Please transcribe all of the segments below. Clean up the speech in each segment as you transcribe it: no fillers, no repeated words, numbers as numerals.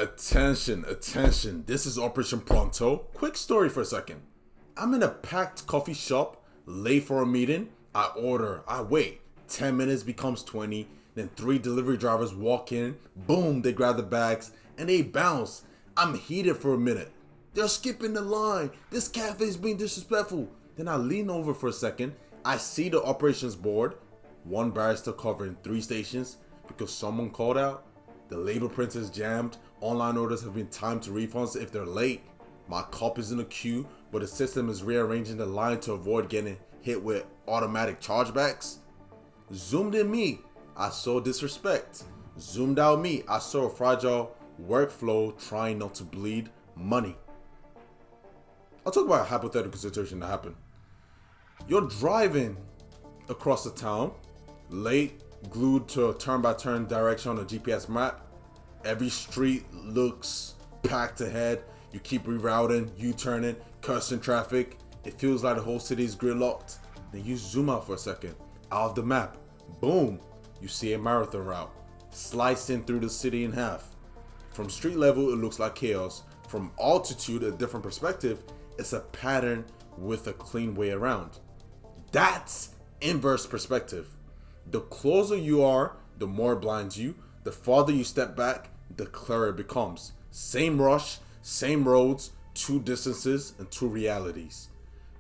Attention, attention. This is Operation Pronto. Quick story for a second. I'm in a packed coffee shop, late for a meeting. I order, I wait. 10 minutes becomes 20. Then 3 delivery drivers walk in. Boom, they grab the bags and they bounce. I'm heated for a minute. They're skipping the line. This cafe is being disrespectful. Then I lean over for a second. I see the operations board. One barrister covering 3 stations because someone called out. The label printer is jammed. Online orders have been timed to refunds if they're late. My cup is in a queue, but the system is rearranging the line to avoid getting hit with automatic chargebacks. Zoomed in me, I saw disrespect. Zoomed out me, I saw a fragile workflow trying not to bleed money. I'll talk about a hypothetical situation that happened. You're driving across the town, late, glued to a turn-by-turn direction on a GPS map. Every street looks packed ahead. You keep rerouting, U-turning, cursing traffic. It feels like the whole city is gridlocked. Then you zoom out for a second, out of the map. Boom, you see a marathon route, slicing through the city in half. From street level, it looks like chaos. From altitude, a different perspective, it's a pattern with a clean way around. That's inverse perspective. The closer you are, the more it blinds you. The farther you step back, the clearer it becomes. Same rush, same roads, 2 distances, and 2 realities.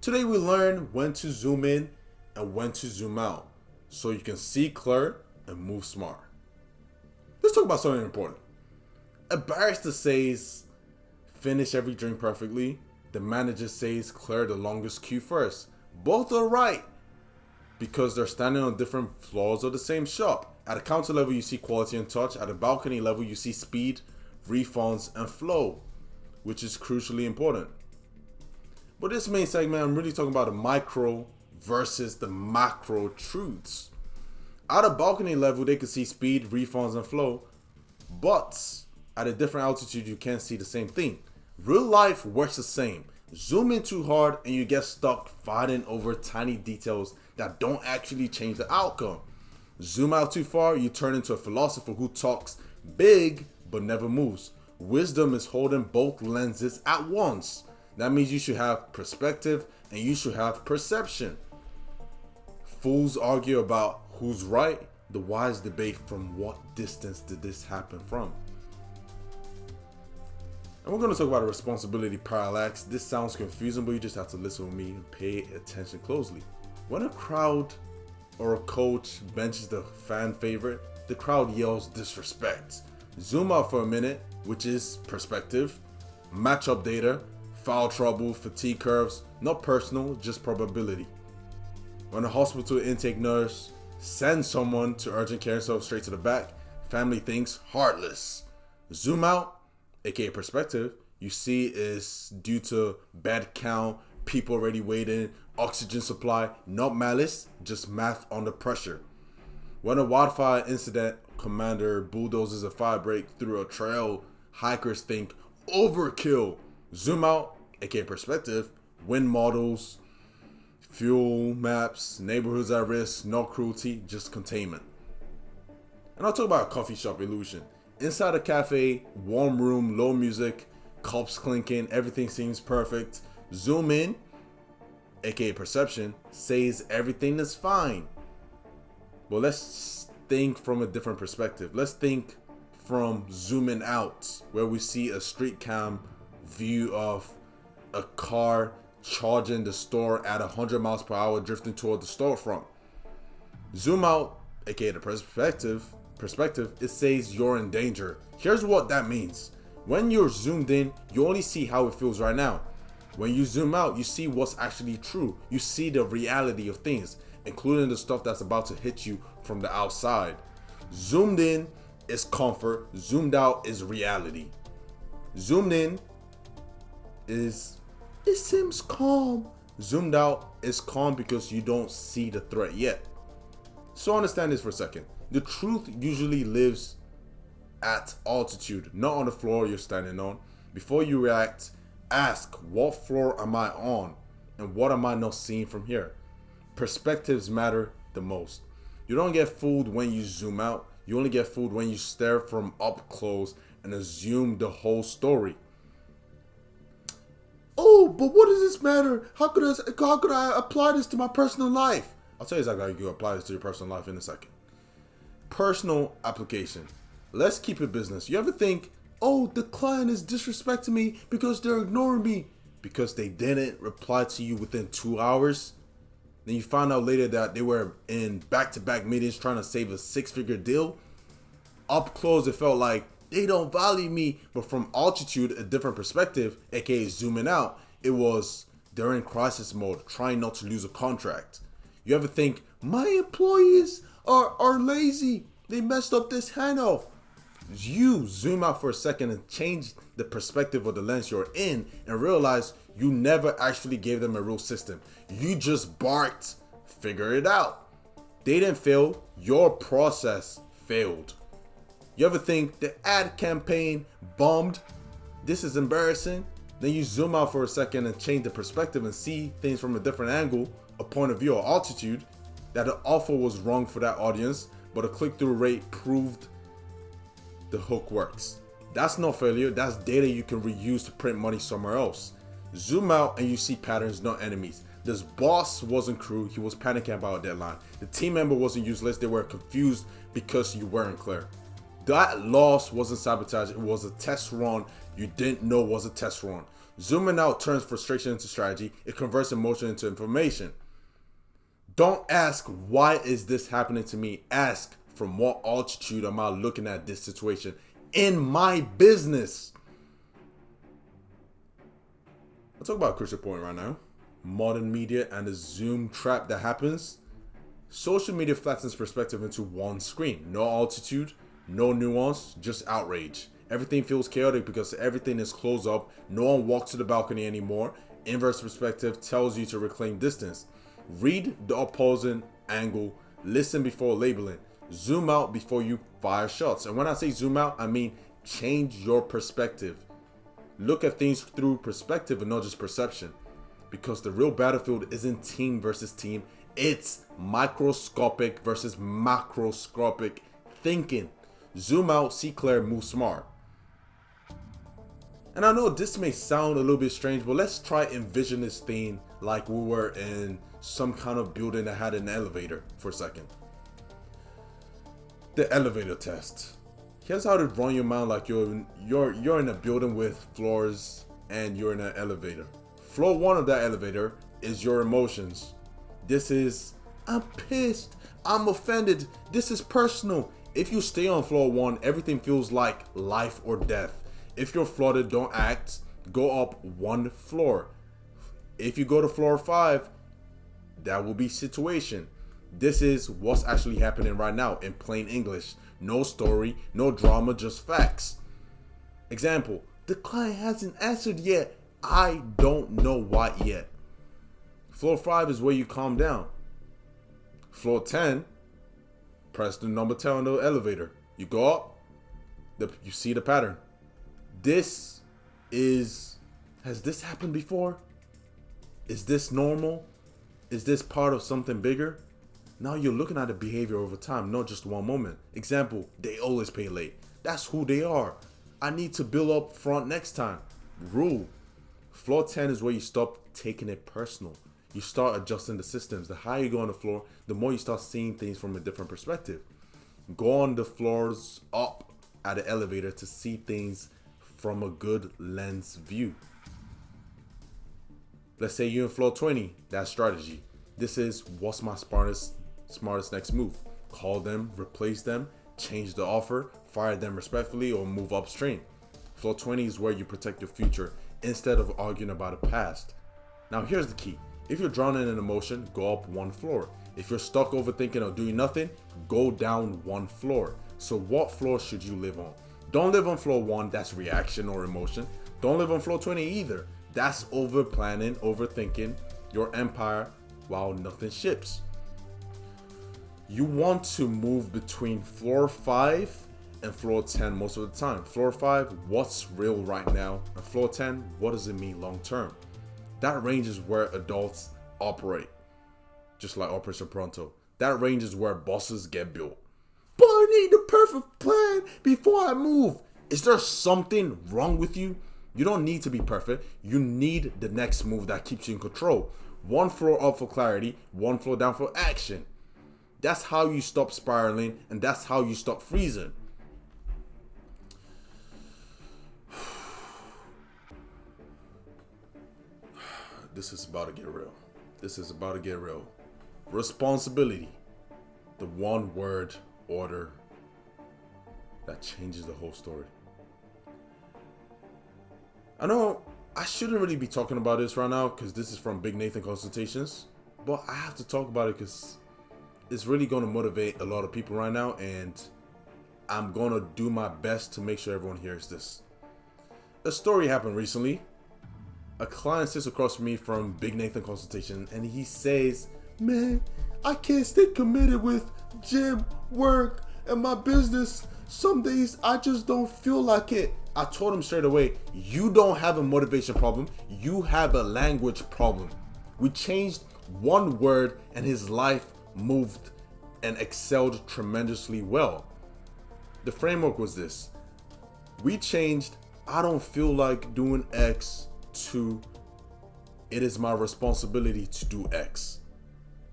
Today we learn when to zoom in and when to zoom out, so you can see clear and move smart. Let's talk about something important. A barrister says, finish every drink perfectly. The manager says, clear the longest queue first. Both are right, because they're standing on different floors of the same shop. At the counter level, you see quality and touch. At the balcony level, you see speed, refunds, and flow, which is crucially important. But this main segment, I'm really talking about the micro versus the macro truths. At a balcony level, they can see speed, refunds, and flow, but at a different altitude, you can't see the same thing. Real life works the same. Zoom in too hard and you get stuck fighting over tiny details that don't actually change the outcome. Zoom out too far, you turn into a philosopher who talks big but never moves. Wisdom is holding both lenses at once. That means you should have perspective and you should have perception. Fools argue about who's right. The wise debate from what distance did this happen from. And we're going to talk about a responsibility parallax. This sounds confusing, but you just have to listen with me and pay attention closely. When a crowd or a coach benches the fan favorite, the crowd yells disrespect. Zoom out for a minute, which is perspective, matchup data, foul trouble, fatigue curves, not personal, just probability. When a hospital intake nurse sends someone to urgent care instead of straight to the back, family thinks heartless. Zoom out, aka perspective, you see is due to bed count, people already waiting, oxygen supply, not malice, just math under pressure. When a wildfire incident commander bulldozes a fire break through a trail, hikers think overkill. Zoom out, aka perspective, wind models, fuel maps, neighborhoods at risk, no cruelty, just containment. And I'll talk about a coffee shop illusion. Inside a cafe, warm room, low music, cups clinking, everything seems perfect. Zoom in, aka perception, says everything is fine. But let's think from a different perspective. Let's think from zooming out, where we see a street cam view of a car charging the store at 100 miles per hour drifting toward the storefront. Zoom out, aka the perspective, it says you're in danger. Here's what that means. When you're zoomed in, you only see how it feels right now. When you zoom out, you see what's actually true. You see the reality of things, including the stuff that's about to hit you from the outside. Zoomed in is comfort. Zoomed out is reality. Zoomed in is, it seems calm. Zoomed out is calm because you don't see the threat yet. So understand this for a second. The truth usually lives at altitude, not on the floor you're standing on. Before you react, ask, what floor am I on? And what am I not seeing from here? Perspectives matter the most. You don't get fooled when you zoom out. You only get fooled when you stare from up close, and assume the whole story. Oh, but what does this matter? How could I apply this to my personal life? I'll tell you exactly how you can apply this to your personal life in a second. Personal application. Let's keep it business. You ever think, oh, the client is disrespecting me because they're ignoring me because they didn't reply to you within 2 hours? Then you find out later that they were in back-to-back meetings trying to save a 6-figure deal. Up close, it felt like they don't value me, but from altitude, a different perspective, aka zooming out, it was they're in crisis mode, trying not to lose a contract. You ever think, my employees are lazy, they messed up this handoff? You zoom out for a second and change the perspective of the lens you're in and realize you never actually gave them a real system. You just barked, figure it out. They didn't fail, your process failed. You ever think the ad campaign bombed? This is embarrassing. Then you zoom out for a second and change the perspective and see things from a different angle, a point of view or altitude, that the offer was wrong for that audience, but a click-through rate proved the hook works. That's no failure, that's data you can reuse to print money somewhere else. Zoom out and you see patterns, not enemies. This boss wasn't cruel, he was panicking about a deadline. The team member wasn't useless, they were confused because you weren't clear. That loss wasn't sabotage, it was a test run you didn't know was a test run. Zooming out turns frustration into strategy, it converts emotion into information. Don't ask, why is this happening to me? Ask, from what altitude am I looking at this situation in my business? Let's talk about a crucial point right now. Modern media and the zoom trap that happens. Social media flattens perspective into one screen. No altitude, no nuance, just outrage. Everything feels chaotic because everything is closed up. No one walks to the balcony anymore. Inverse perspective tells you to reclaim distance. Read the opposing angle. Listen before labeling. Zoom out before you fire shots. And when I say zoom out, I mean change your perspective. Look at things through perspective and not just perception. Because the real battlefield isn't team versus team. It's microscopic versus macroscopic thinking. Zoom out, see clear, move smart. And I know this may sound a little bit strange, but let's try envision this thing like we were in some kind of building that had an elevator for a second. The elevator test. Here's how to run your mind like you're in a building with floors and you're in an elevator. Floor 1 of that elevator is your emotions. This is, I'm pissed, I'm offended, this is personal. If you stay on floor 1, everything feels like life or death. If you're flooded, don't act, go up 1 floor. If you go to floor 5, that will be situation. This is what's actually happening right now in plain English. No story, no drama, just facts. Example, the client hasn't answered yet. I don't know why yet. Floor 5 is where you calm down. Floor 10, press the number 10 on the elevator. You go up, you see the pattern. Has this happened before? Is this normal? Is this part of something bigger? Now you're looking at the behavior over time, not just one moment. Example, they always pay late. That's who they are. I need to bill up front next time. Rule. Floor 10 is where you stop taking it personal. You start adjusting the systems. The higher you go on the floor, the more you start seeing things from a different perspective. Go on the floors up at the elevator to see things from a good lens view. Let's say you're in floor 20, that's strategy. This is what's my smartest next move. Call them, replace them, change the offer, fire them respectfully, or move upstream. Floor 20 is where you protect your future instead of arguing about the past. Now here's the key. If you're drowning in emotion, go up 1 floor. If you're stuck overthinking or doing nothing, go down 1 floor. So what floor should you live on? Don't live on floor 1, that's reaction or emotion. Don't live on floor 20 either. That's over planning, overthinking your empire while nothing ships. You want to move between floor 5 and floor 10 most of the time. Floor 5, what's real right now? And floor 10, what does it mean long term? That range is where adults operate. Just like Operation Pronto. That range is where bosses get built. But I need the perfect plan before I move. Is there something wrong with you? You don't need to be perfect. You need the next move that keeps you in control. One floor up for clarity, one floor down for action. That's how you stop spiraling, and that's how you stop freezing. This is about to get real. This is about to get real. Responsibility. The one word order that changes the whole story. I know I shouldn't really be talking about this right now because this is from Big Nathan Consultations, but I have to talk about it because it's really going to motivate a lot of people right now, and I'm going to do my best to make sure everyone hears this. A story happened recently. A client sits across from me from Big Nathan Consultation, and he says, "Man, I can't stay committed with gym, work, and my business. Some days I just don't feel like it." I told him straight away, you don't have a motivation problem. You have a language problem. We changed one word and his life moved and excelled tremendously well. The framework was this. We changed, "I don't feel like doing X" to "it is my responsibility to do X."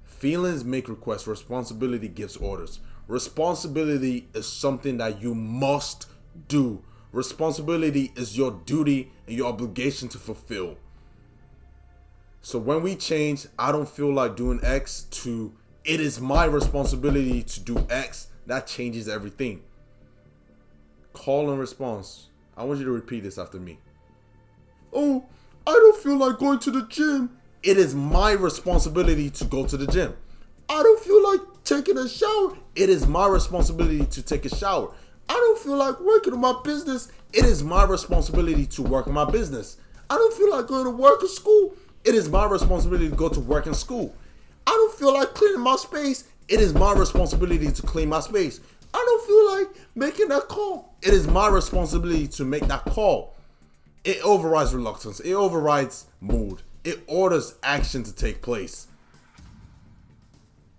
Feelings make requests. Responsibility gives orders. Responsibility is something that you must do. Responsibility is your duty and your obligation to fulfill. So when we change, "I don't feel like doing X" to "it is my responsibility to do X," that changes everything. Call and response. I want you to repeat this after me. "Oh, I don't feel like going to the gym." "It is my responsibility to go to the gym." "I don't feel like taking a shower." "It is my responsibility to take a shower." "I don't feel like working on my business." "It is my responsibility to work on my business." "I don't feel like going to work or school." "It is my responsibility to go to work and school." "I don't feel like cleaning my space." "It is my responsibility to clean my space." "I don't feel like making that call." "It is my responsibility to make that call." It overrides reluctance. It overrides mood. It orders action to take place.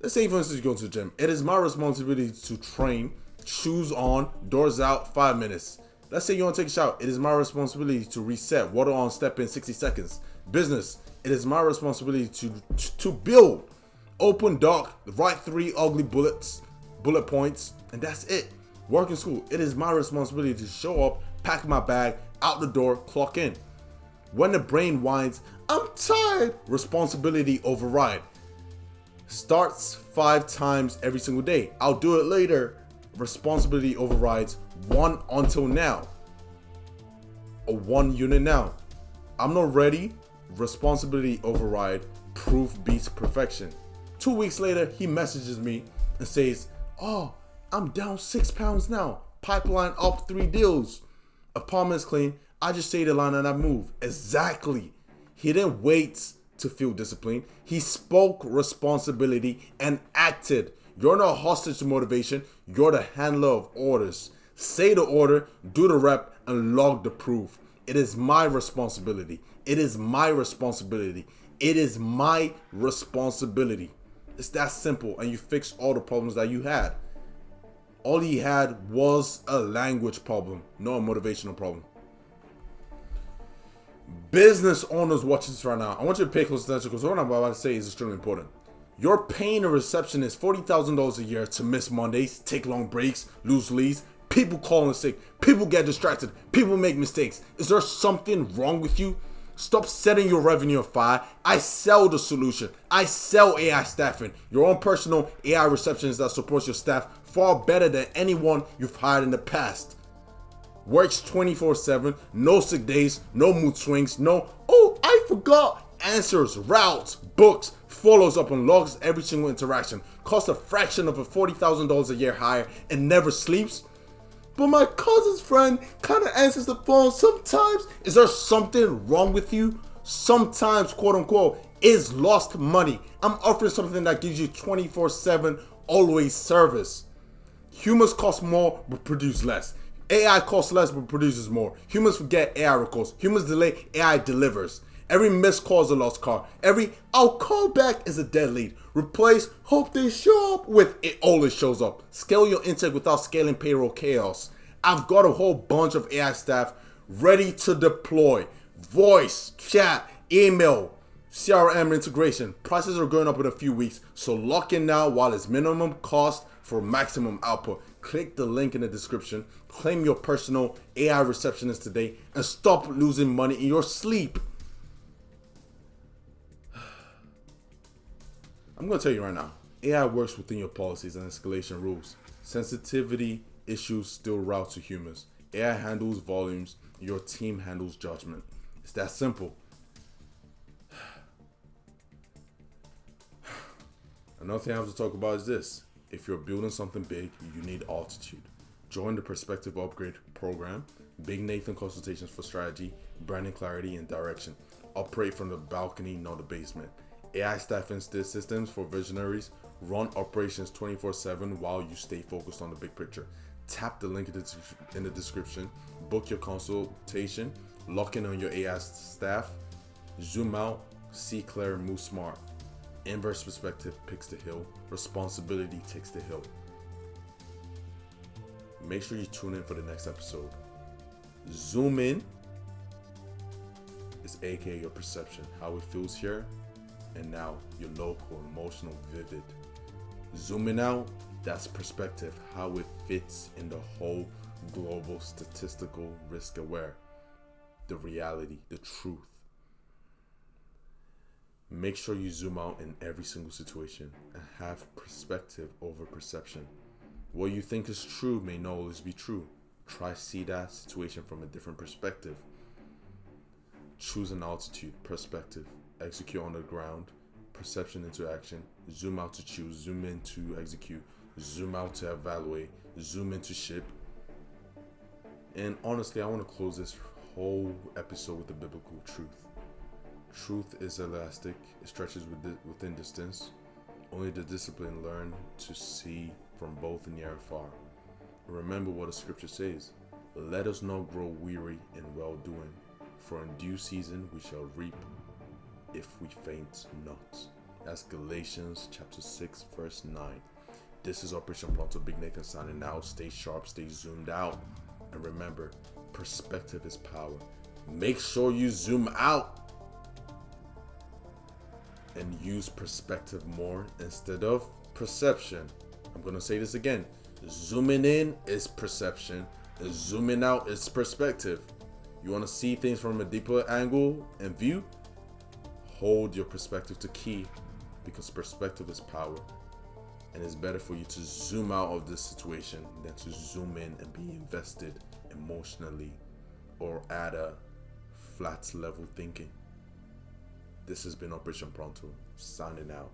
Let's say, for instance, you go to the gym. "It is my responsibility to train, shoes on, doors out, 5 minutes." Let's say you want to take a shower. "It is my responsibility to reset, water on, step in 60 seconds. Business. "It is my responsibility to build, open, dark, write 3 ugly bullet points, and that's it. Work in school. "It is my responsibility to show up, pack my bag, out the door, clock in." When the brain whines, "I'm tired," responsibility override. Starts 5 times every single day. "I'll do it later." Responsibility overrides 1 until now. Or 1 unit now. "I'm not ready." Responsibility override. Proof beats perfection. 2 weeks later, he messages me and says, "Oh, I'm down 6 pounds now. Pipeline up 3 deals. Apartment's clean. I just say the line and I move." Exactly. He didn't wait to feel discipline. He spoke responsibility and acted. You're not hostage to motivation. You're the handler of orders. Say the order, do the rep, and log the proof. "It is my responsibility. It is my responsibility. It is my responsibility." It's that simple, and you fix all the problems that you had. All he had was a language problem, not a motivational problem. Business owners watching this right now, I want you to pay close attention because what I'm about to say is extremely important. You're paying a receptionist $40,000 a year to miss Mondays, take long breaks, lose leads. People calling sick. People get distracted. People make mistakes. Is there something wrong with you? Stop setting your revenue on fire. I sell the solution. I sell AI staffing. Your own personal AI receptionist that supports your staff far better than anyone you've hired in the past. Works 24/7, no sick days, no mood swings, no "oh, I forgot." Answers, routes, books, follows up and logs every single interaction. Costs a fraction of a $40,000 a year hire and never sleeps. "But my cousin's friend kind of answers the phone sometimes." Is there something wrong with you? Sometimes, quote unquote, is lost money. I'm offering something that gives you 24/7 always service. Humans cost more but produce less. AI costs less but produces more. Humans forget, AI records. Humans delay, AI delivers. Every missed call is a lost call. Every "I'll call back" is a dead lead. Replace "hope they show up" with "it always shows up." Scale your intake without scaling payroll chaos. I've got a whole bunch of AI staff ready to deploy. Voice, chat, email, CRM integration. Prices are going up in a few weeks, so lock in now while it's minimum cost for maximum output. Click the link in the description, claim your personal AI receptionist today, and stop losing money in your sleep. I'm going to tell you right now, AI works within your policies and escalation rules. Sensitivity issues still route to humans. AI handles volumes, your team handles judgment. It's that simple. Another thing I have to talk about is this. If you're building something big, you need altitude. Join the Perspective Upgrade program. Big Nathan consultations for strategy, branding clarity, and direction. Operate from the balcony, not the basement. AI staffing systems for visionaries. Run operations 24/7 while you stay focused on the big picture. Tap the link in the description. Book your consultation. Lock in on your AI staff. Zoom out. See clear. Move smart. Inverse perspective picks the hill. Responsibility takes the hill. Make sure you tune in for the next episode. Zoom in is aka your perception, how it feels here and now, your local, emotional, vivid. Zooming out, that's perspective, how it fits in the whole global statistical risk aware. The reality, the truth. Make sure you zoom out in every single situation and have perspective over perception. What you think is true may not always be true. Try see that situation from a different perspective. Choose an altitude, perspective. Execute on the ground, perception into action. Zoom out to choose, zoom in to execute, zoom out to evaluate, zoom in to ship. And honestly, I want to close this whole episode with the biblical truth. Truth is elastic, it stretches within distance. Only the disciplined learn to see from both near and far. Remember what the scripture says, let us not grow weary in well-doing, for in due season we shall reap if we faint not. That's Galatians chapter 6 verse 9. This is Operation Pronto, Big Nathan signing out. Stay sharp, stay zoomed out, and remember, perspective is power. Make sure you zoom out and use perspective more instead of perception. I'm going to say this again. Zooming in is perception, and zooming out is perspective. You want to see things from a deeper angle and view? Hold your perspective to key, because perspective is power. And it's better for you to zoom out of this situation than to zoom in and be invested emotionally or at a flat level thinking. This has been Operation Pronto, signing out.